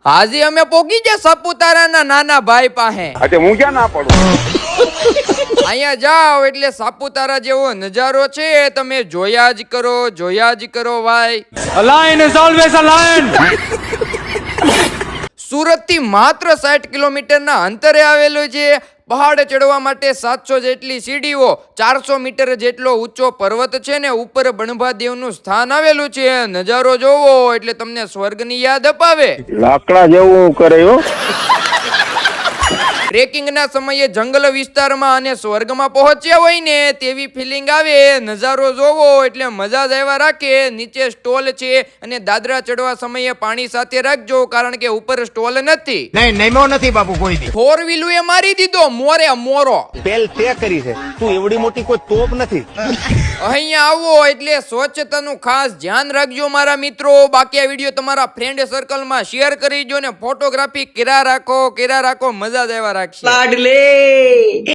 આજે અમે પોગી ગયા સાપુતારાના નાના ભાઈ પાસે. આજે હું ક્યાં ના પડું. અહીંયા જાઓ એટલે સાપુતારા જેવો નજારો છે તમે જોયા જ કરો ભાઈ. Lion is always a lion. Surat થી માત્ર 60 કિલોમીટરના અંતરે આવેલું છે. પહાડ ચડવા માટે 700 જેટલી સીડીઓ, 400 મીટર જેટલો ઊંચો પર્વત છે ને ઉપર બણભાદેવનું સ્થાન આવેલું છે. નજારો જોવો એટલે તમને સ્વર્ગની યાદ અપાવે. લાકડા જેવું કરે હો. ટ્રેકિંગના સમયે જંગલ વિસ્તારમાં અને સ્વર્ગમાં પહોંચ્યા હોય ને તેવી ફિલિંગ આવે. નજારો જોવો એટલે મજા જ આવ્યા રાખે. નીચે સ્ટોલ છે અને દાદરા ચડવા સમયે પાણી સાથે રાખજો કારણ કે ઉપર સ્ટોલ નથી. નહીં નમો નથી બાપુ કોઈ દી. 4 વ્હીલું એ મારી દીધો મોરો. પેલ તે કરી છે તું એવડી મોટી કોઈ તોપ નથી. અહીંયા આવો એટલે સ્વચ્છતાનું ખાસ ધ્યાન રાખજો મારા મિત્રો. બાકી આ વિડીયો તમારા ફ્રેન્ડ સર્કલમાં શેર કરી દો ને ફોટોગ્રાફી કર્યા રાખો. મજા જ આવ્યા રાખશે. લાડલે